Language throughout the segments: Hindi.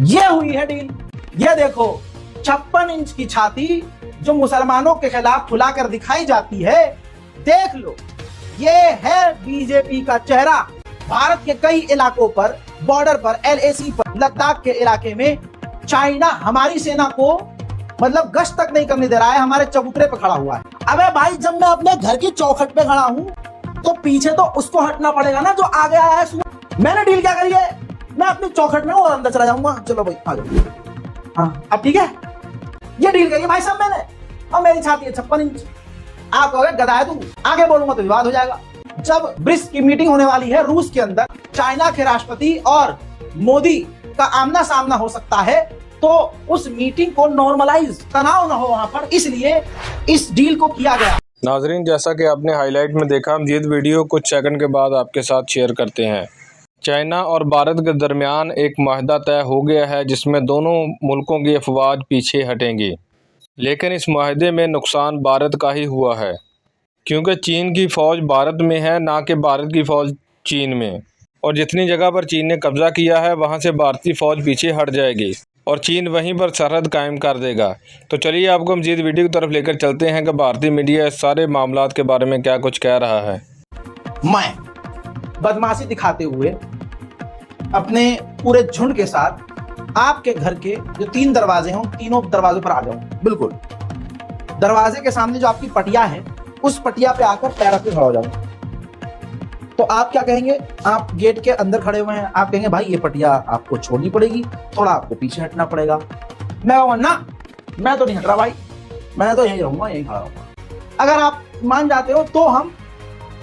ये हुई है डील। ये देखो 56 इंच की छाती जो मुसलमानों के खिलाफ फुलाकर दिखाई जाती है, देख लो। ये है बीजेपी का चेहरा। भारत के कई इलाकों पर, बॉर्डर पर, LAC पर, लद्दाख के इलाके में चाइना हमारी सेना को मतलब गश्त तक नहीं करने दे रहा है, हमारे चबूतरे पे खड़ा हुआ है। अबे भाई, जब मैं अपने घर की चौखट पे खड़ा हूं तो पीछे तो उसको हटना पड़ेगा ना जो आगे आया है। मैंने डील क्या करी है, मैं अपनी चौखट में और अंदर चला जाऊंगा। चलो भाई आ जाओ। हाँ अब ठीक है, ये डील करी भाई साहब मैंने, और मेरी छाती है 56 इंच। आप कहोगे गधा है तू, आगे बोलूंगा तो विवाद हो जाएगा। जब ब्रिक्स की मीटिंग होने वाली है रूस के अंदर, चाइना के राष्ट्रपति और मोदी का आमना सामना हो सकता है, तो उस मीटिंग को नॉर्मलाइज, तनाव ना हो वहां पर, इसलिए इस डील को किया गया। नाजरीन, जैसा कि आपने हाईलाइट में देखा, हम ये वीडियो कुछ सेकंड के बाद आपके साथ शेयर करते हैं। चाइना और भारत के दरमियान एक माहदा तय हो गया है जिसमें दोनों मुल्कों की अफवाज पीछे हटेंगी, लेकिन इस माहदे में नुकसान भारत का ही हुआ है, क्योंकि चीन की फ़ौज भारत में है, ना कि भारत की फ़ौज चीन में। और जितनी जगह पर चीन ने कब्ज़ा किया है वहाँ से भारतीय फ़ौज पीछे हट जाएगी और चीन वहीं पर सरहद कायम कर देगा। तो चलिए आपको मज़ीद वीडियो की तरफ लेकर चलते हैं कि भारतीय मीडिया इस सारे मामलात के बारे में क्या कुछ कह रहा है। मैं बदमाशी दिखाते हुए अपने पूरे झुंड के साथ आपके घर के जो 3 दरवाजे हैं, तीनों दरवाजों पर आ जाऊं। बिल्कुल दरवाजे के सामने जो आपकी पटिया है, उस पटिया पे आकर पैर रख के खड़ा हो जाऊं। तो आप क्या कहेंगे, आप गेट के अंदर खड़े हुए हैं, आप कहेंगे भाई ये पटिया आपको छोड़नी पड़ेगी, थोड़ा आपको पीछे हटना पड़ेगा। मैं कहूँगा ना, मैं तो नहीं हट रहा भाई, मैं तो यहीं रहूंगा, यहीं खड़ा रहूंगा। अगर आप मान जाते हो तो हम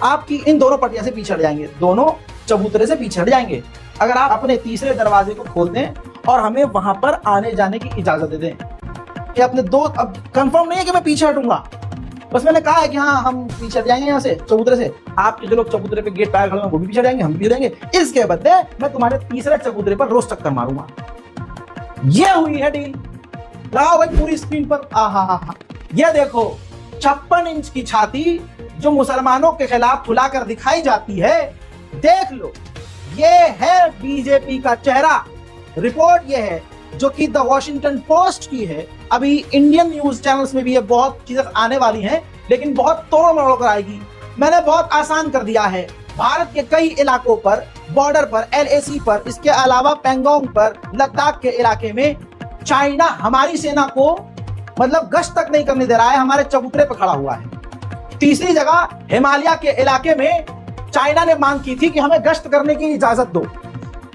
आपकी इन दोनों पटिया से पीछे हट जाएंगे, दोनों चबूतरे से पीछे हट जाएंगे। अगर आप अपने तीसरे दरवाजे को खोल दें और हमें वहां पर आने जाने की इजाजत दे दें। ये अपने दो, अब कंफर्म नहीं है कि मैं पीछे हटूंगा, बस मैंने कहा है कि हाँ हम पीछे हट जाएंगे यहाँ से चबूतरे से। आपके जो लोग चबूतरे पे गेट पार खड़े हैं वो भी पीछे जाएंगे, हम भी जाएंगे। इसके बदले मैं तुम्हारे तीसरे चबूतरे पर रोज टक्कर मारूंगा। ये हुई है डील। लाओ भाई पूरी स्क्रीन पर, आहा, ये देखो 56 इंच की छाती जो मुसलमानों के खिलाफ फुलाकर दिखाई जाती है, देख लो। ये है बीजेपी का चेहरा। रिपोर्ट ये है जो कि द वॉशिंगटन पोस्ट की है। अभी इंडियन न्यूज चैनल्स में भी ये बहुत चीजें आने वाली हैं, लेकिन बहुत तोड़ मरोड़ कर आएगी। मैंने बहुत आसान कर दिया है। भारत के कई इलाकों पर, बॉर्डर पर, LAC पर, इसके अलावा पेंगोंग पर, लद्दाख के इलाके में चाइना हमारी सेना को मतलब गश्त तक नहीं करने दे रहा है, हमारे चबूतरे पर खड़ा हुआ है। तीसरी जगह हिमालय के इलाके में चाइना ने मांग की थी कि हमें गश्त करने की इजाजत दो।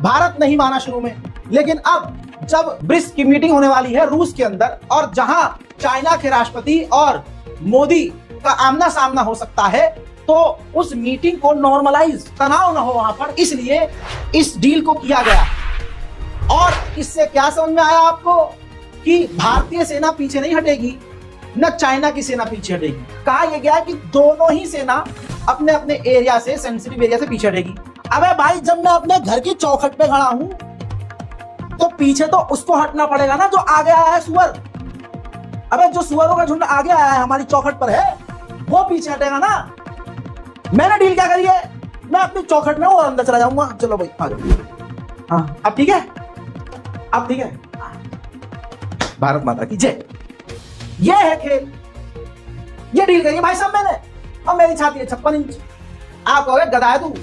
भारत नहीं माना शुरू में, लेकिन अब जब ब्रिक्स की मीटिंग होने वाली है रूस के अंदर, और जहां चाइना के राष्ट्रपति और मोदी का आमना सामना हो सकता है, तो उस मीटिंग को नॉर्मलाइज, तनाव ना हो वहां पर, इसलिए इस डील को किया गया। और इससे क्या समझ में आया आपको कि भारतीय सेना पीछे नहीं हटेगी, न चाइना की सेना पीछे हटेगी। कहा यह गया कि दोनों ही सेना अपने अपने एरिया से, सेंसिटिव एरिया से पीछे हटेगी। अबे भाई, जब मैं अपने घर की चौखट पे खड़ा हूं तो पीछे तो उसको हटना पड़ेगा ना जो आगे आया है, सुअर। अबे जो सुअरों का झुंड आगे आया है, हमारी चौखट पर है, वो पीछे हटेगा ना। मैंने डील क्या करी है, मैं अपनी चौखट में और अंदर चला जाऊंगा। चलो भाई आ जाओ। हाँ अब ठीक है, अब ठीक है। भारत माता की जय। ये है खेल, ये डील करी भाई साहब मैंने, और मेरी छाती है 56 इंच। आप कहोगे गधा है तू,